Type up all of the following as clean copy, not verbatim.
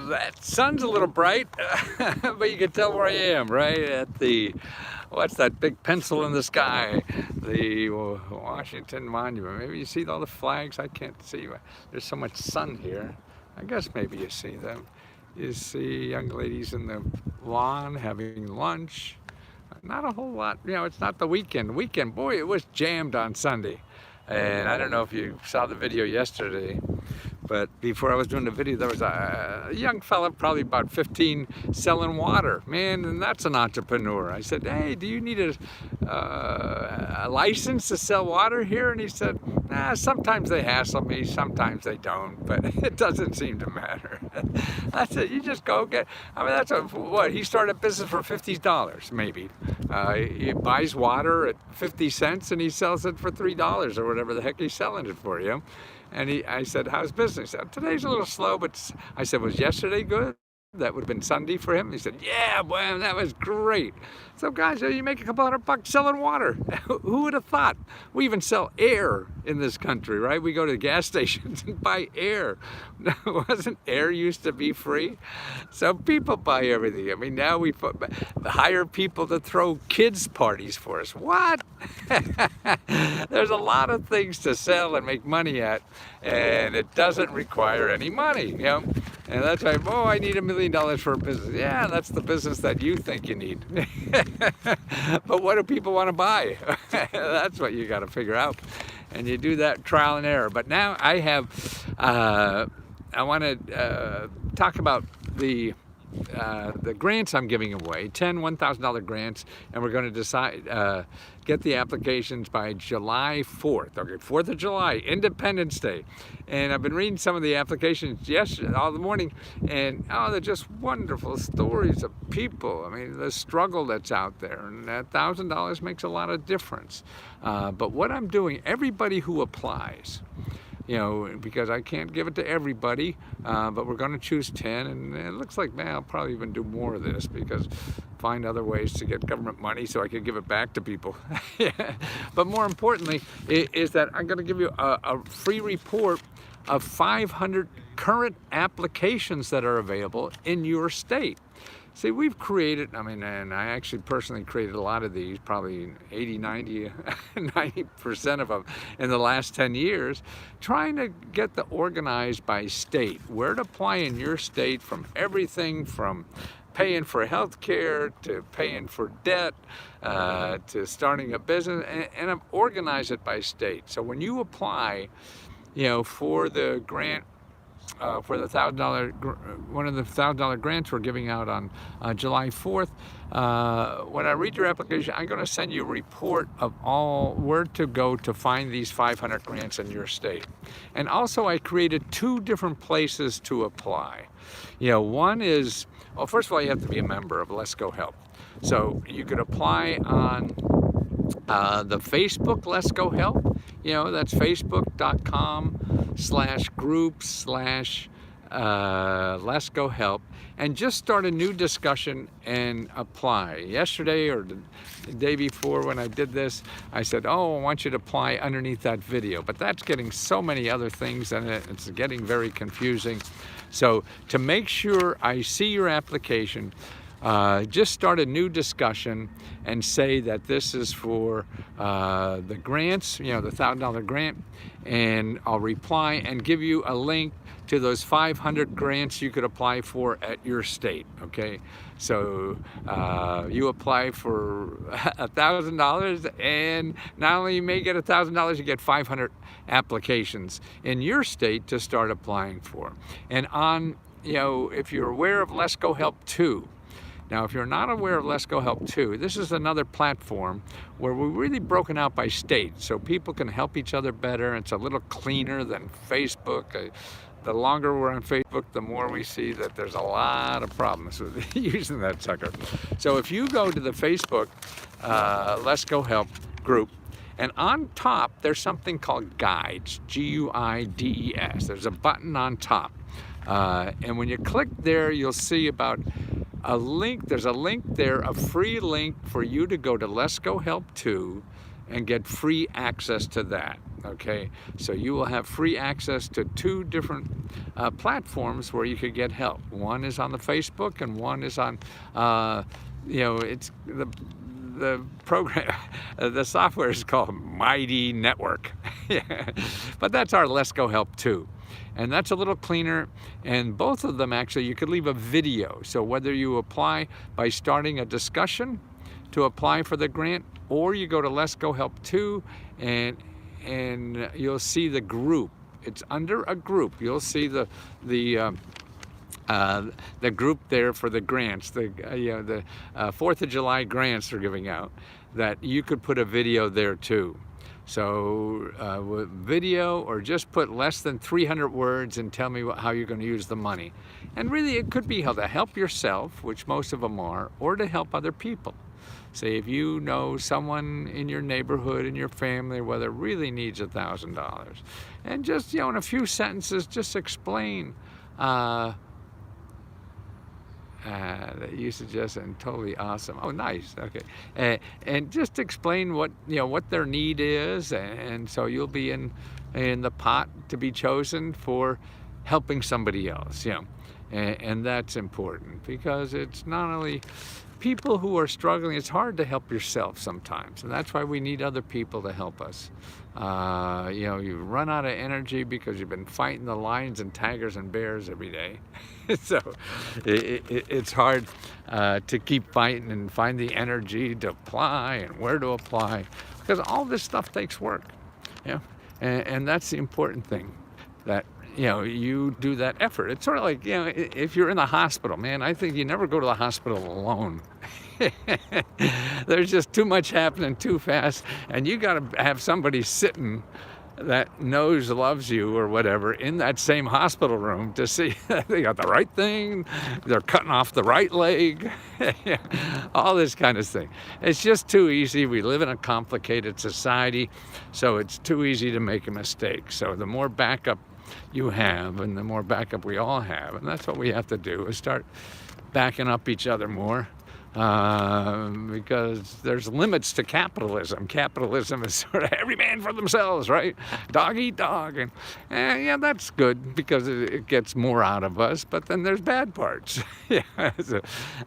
That sun's a little bright, but you can tell where I am, right at the, what's that big pencil in the sky? The Washington Monument. Maybe you see all the flags. I can't see. There's so much sun here. I guess maybe you see them. You see young ladies in the lawn having lunch. Not a whole lot. You know, it's not the weekend. Weekend, boy, it was jammed on Sunday. And I don't know if you saw the video yesterday, but before I was doing the video, there was a young fella, probably about 15, selling water. Man, and that's an entrepreneur. I said, hey, do you need a license to sell water here? And he said, nah, sometimes they hassle me, sometimes they don't, but it doesn't seem to matter. I said, you just go get, I mean, that's what, he started a business for $50, maybe. He buys water at 50 cents and he sells it for $3 or whatever the heck he's selling it for, you know? And I said, how's business? He said, today's a little slow, but I said, was yesterday good? That would have been Sunday for him. He said, yeah, boy, that was great. So guys, you make a couple $100 selling water. Who would have thought? We even sell air in this country, right? We go to the gas stations and buy air. Wasn't air used to be free? So people buy everything. I mean, now we hire people to throw kids parties for us. What? There's a lot of things to sell and make money at, and it doesn't require any money, you know? And that's why, oh, I need $1 million for a business. Yeah, that's the business that you think you need. But what do people want to buy? That's what you got to figure out. And you do that trial and error. But now I have, I want to talk about the grants I'm giving away, 10 $1,000 grants, and we're going to decide, get the applications by July 4th, okay, 4th of July, Independence Day. And I've been reading some of the applications yesterday, all the morning, and oh, they're just wonderful stories of people. I mean, the struggle that's out there, and that $1,000 makes a lot of difference. But what I'm doing, everybody who applies, you know, because I can't give it to everybody, but we're going to choose 10, and it looks like, man, I'll probably even do more of this because find other ways to get government money so I can give it back to people. But more importantly is that I'm going to give you a free report of 500 current applications that are available in your state. See, we've created, I mean, and I actually personally created a lot of these, probably 80, 90, 90% of them in the last 10 years, trying to get the organized by state, where to apply in your state, from everything from paying for health care to paying for debt to starting a business, and I've organized it by state. So when you apply, you know, for the grant, for the $1,000, one of the $1,000 grants we're giving out on July 4th. When I read your application, I'm going to send you a report of all where to go to find these 500 grants in your state. And also, I created 2 different places to apply. You know, one is, well, first of all, you have to be a member of Let's Go Help. So you could apply on the Facebook Let's Go Help. You know, that's facebook.com/group/Let's Go Help, and just start a new discussion and apply. Yesterday or the day before when I did this, I said, oh, I want you to apply underneath that video, but that's getting so many other things and it's getting very confusing. So to make sure I see your application, just start a new discussion and say that this is for the grants, you know, the $1,000 grant, and I'll reply and give you a link to those 500 grants you could apply for at your state, okay? So you apply for $1,000, and not only you may get $1,000, you get 500 applications in your state to start applying for. And on, you know, if you're aware of Let's Go Help 2, now, if you're not aware of Let's Go Help 2, this is another platform where we're really broken out by state, so people can help each other better. It's a little cleaner than Facebook. The longer we're on Facebook, the more we see that there's a lot of problems with using that sucker. So if you go to the Facebook Let's Go Help group, and on top, there's something called Guides, G-U-I-D-E-S. There's a button on top. And when you click there, you'll see about a link. There's a link there, a free link for you to go to Let's Go Help 2 and get free access to that. Okay, so you will have free access to 2 different platforms where you could get help. One is on the Facebook, and one is on, it's the program, the software is called Mighty Network. Yeah. But that's our Let's Go Help too. And that's a little cleaner. And both of them, actually, you could leave a video. So whether you apply by starting a discussion to apply for the grant, or you go to Let's Go Help 2 and you'll see the group. It's under a group. You'll see the group there for the grants, the 4th of July grants they're giving out, that you could put a video there too. So with video, or just put less than 300 words and tell me how you're going to use the money. And really it could be to help yourself, which most of them are, or to help other people. Say if you know someone in your neighborhood, in your family, whether really needs $1,000, and just, in a few sentences, just explain that you suggested, and totally awesome. Oh, nice. Okay, and just explain what their need is, and so you'll be in the pot to be chosen for helping somebody else. And that's important, because it's not only people who are struggling. It's hard to help yourself sometimes, and that's why we need other people to help us. You run out of energy because you've been fighting the lions and tigers and bears every day. So it's hard to keep fighting and find the energy to apply and where to apply, because all this stuff takes work. And that's the important thing, that you do that effort. It's sort of like, if you're in the hospital, man, I think you never go to the hospital alone. There's just too much happening too fast, and you got to have somebody sitting that knows, loves you, or whatever, in that same hospital room to see that they got the right thing, they're cutting off the right leg, all this kind of thing. It's just too easy. We live in a complicated society, so it's too easy to make a mistake. So the more backup you have, and the more backup we all have, and that's what we have to do, is start backing up each other more, because there's limits to capitalism. Capitalism is sort of every man for themselves, right? Dog eat dog, and that's good because it gets more out of us, but then there's bad parts.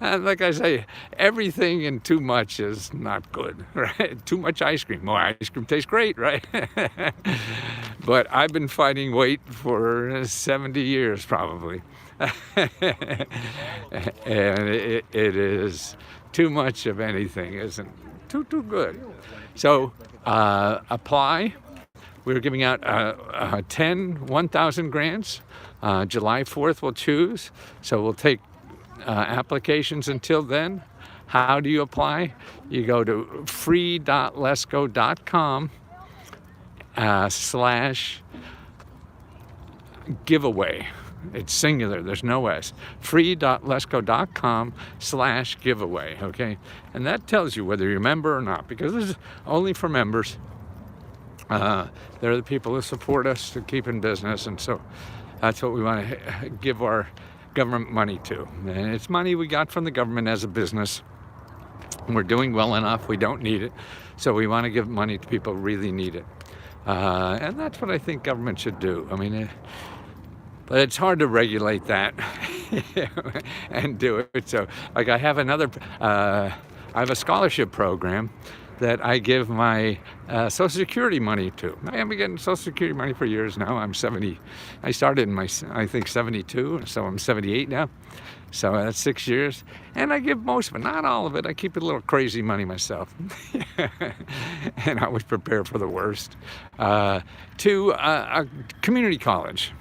And like I say, everything and too much is not good, right? Too much ice cream. More ice cream tastes great, right? But I've been fighting weight for 70 years probably. And it is too much of anything isn't too good. So apply. We're giving out 10 1,000 grants. July 4th we'll choose. So we'll take applications until then. How do you apply? You go to free.lesgo.com /giveaway. It's singular, there's no S. free.lesgo.com/giveaway, okay? And that tells you whether you're a member or not, because this is only for members. They're the people who support us to keep in business, and so that's what we want to give our government money to. And it's money we got from the government as a business. We're doing well enough, we don't need it, so we want to give money to people who really need it. And that's what I think government should do. I mean, but it's hard to regulate that and do it. So, like, I have I have a scholarship program that I give my Social Security money to. I have been getting Social Security money for years now. I'm 70. I started in I think 72, so I'm 78 now. So that's 6 years. And I give most of it, not all of it. I keep a little crazy money myself. And I always prepare for the worst. To a community college.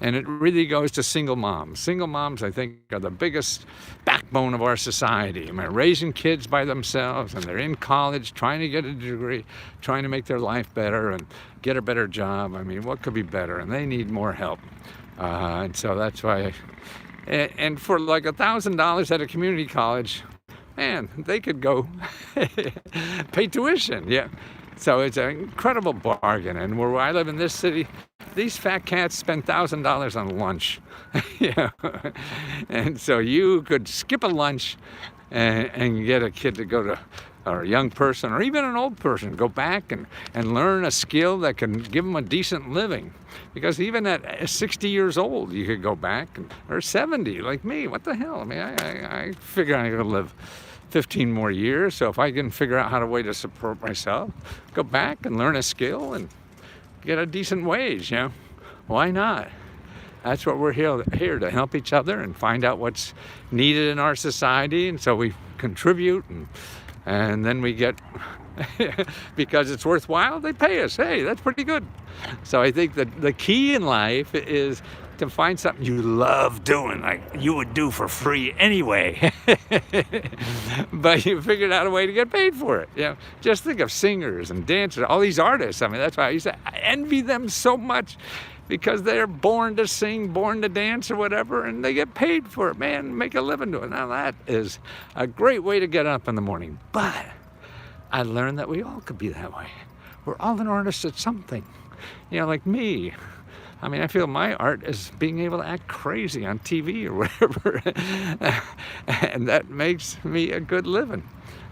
And it really goes to single moms. Single moms, I think, are the biggest backbone of our society. I mean, raising kids by themselves, and they're in college, trying to get a degree, trying to make their life better and get a better job. I mean, what could be better? And they need more help. And so that's why, and for like $1,000 at a community college, man, they could go pay tuition, yeah. So it's an incredible bargain. And where I live in this city, these fat cats spend $1,000 on lunch. And so you could skip a lunch and get a kid to go to or a young person, or even an old person, go back and learn a skill that can give them a decent living. Because even at 60 years old, you could go back, or 70, like me. What the hell? I mean, I figure I'm going to live 15 more years. So if I can figure out how to way to support myself, go back and learn a skill and get a decent wage, why not? That's what we're here to help each other and find out what's needed in our society. And so we contribute, and then we get, because it's worthwhile, they pay us. Hey, that's pretty good. So I think that the key in life is to find something you love doing, like you would do for free anyway. But you figured out a way to get paid for it. Just think of singers and dancers, all these artists. I mean, that's why I envy them so much, because they're born to sing, born to dance or whatever, and they get paid for it, man, make a living doing it. Now that is a great way to get up in the morning. But I learned that we all could be that way. We're all an artist at something. Like me. I mean, I feel my art is being able to act crazy on TV or whatever. And that makes me a good living.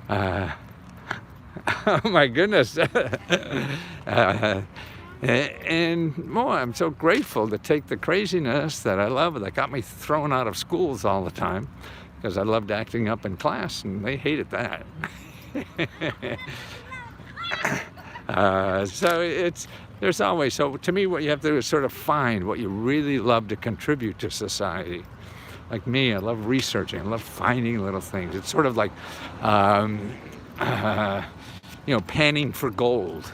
Oh my goodness. And I'm so grateful to take the craziness that I love, that got me thrown out of schools all the time, because I loved acting up in class, and they hated that. There's always, so to me, what you have to do is sort of find what you really love to contribute to society. Like me, I love researching, I love finding little things. It's sort of like, panning for gold.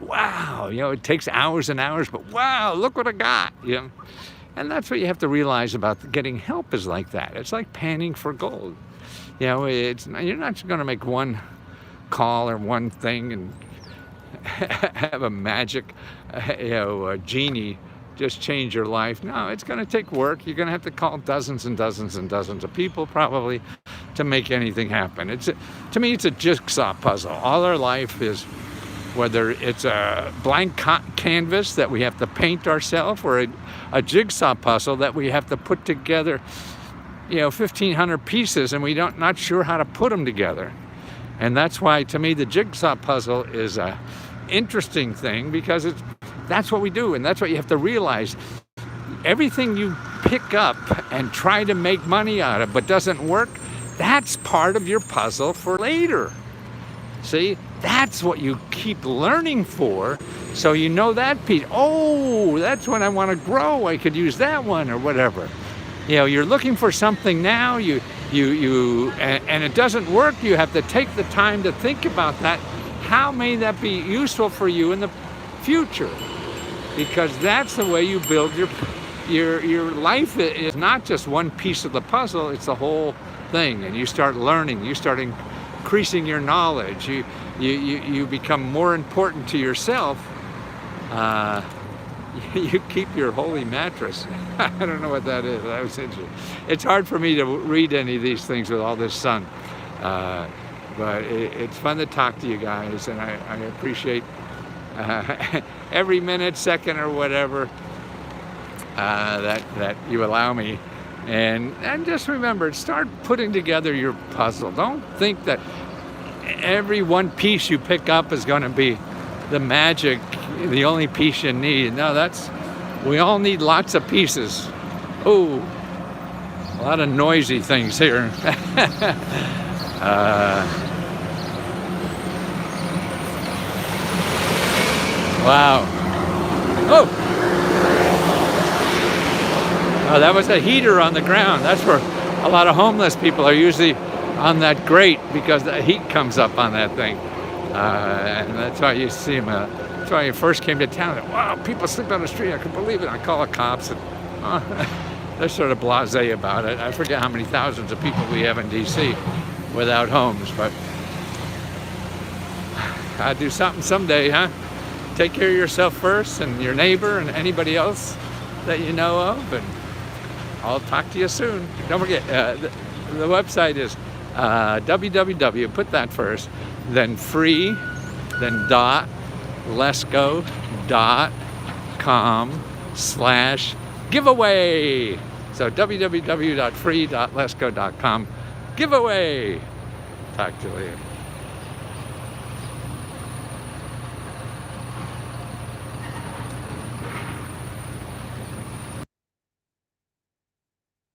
Wow, it takes hours and hours, but wow, look what I got. And that's what you have to realize about getting help, is like that. It's like panning for gold. You're not going to make one call or one thing and have a magic, a genie just change your life. No, it's going to take work. You're going to have to call dozens and dozens and dozens of people probably to make anything happen. To me, it's a jigsaw puzzle. All our life is, whether it's a blank canvas that we have to paint ourselves, or a jigsaw puzzle that we have to put together, 1,500 pieces, and not sure how to put them together. And that's why, to me, the jigsaw puzzle is a interesting thing, because that's what we do, and that's what you have to realize. Everything you pick up and try to make money out of but doesn't work, that's part of your puzzle for later. See, that's what you keep learning for, so that piece. Oh, that's when I want to grow. I could use that one or whatever. You're looking for something now, and it doesn't work. You have to take the time to think about that. How may that be useful for you in the future? Because that's the way you build your life. Is not just one piece of the puzzle, it's the whole thing. And you start learning, you start increasing your knowledge, you become more important to yourself. You keep your holy mattress. I don't know what that is. That was interesting. It's hard for me to read any of these things with all this sun. But it's fun to talk to you guys, and I appreciate every minute, second, or whatever that you allow me. And just remember, start putting together your puzzle. Don't think that every one piece you pick up is going to be the magic, the only piece you need. No, we all need lots of pieces. Oh, a lot of noisy things here. Wow. Oh, that was a heater on the ground. That's where a lot of homeless people are usually on that grate, because the heat comes up on that thing. And that's why you see them. That's why I first came to town. Wow, people sleep on the street. I couldn't believe it. I call the cops, and they're sort of blasé about it. I forget how many thousands of people we have in D.C. without homes, but I'll do something someday, huh? Take care of yourself first, and your neighbor, and anybody else that you know of, and I'll talk to you soon. Don't forget, the website is www, put that first, then free, then .lesco.com/giveaway. So www.free.lesco.com giveaway. Talk to you later.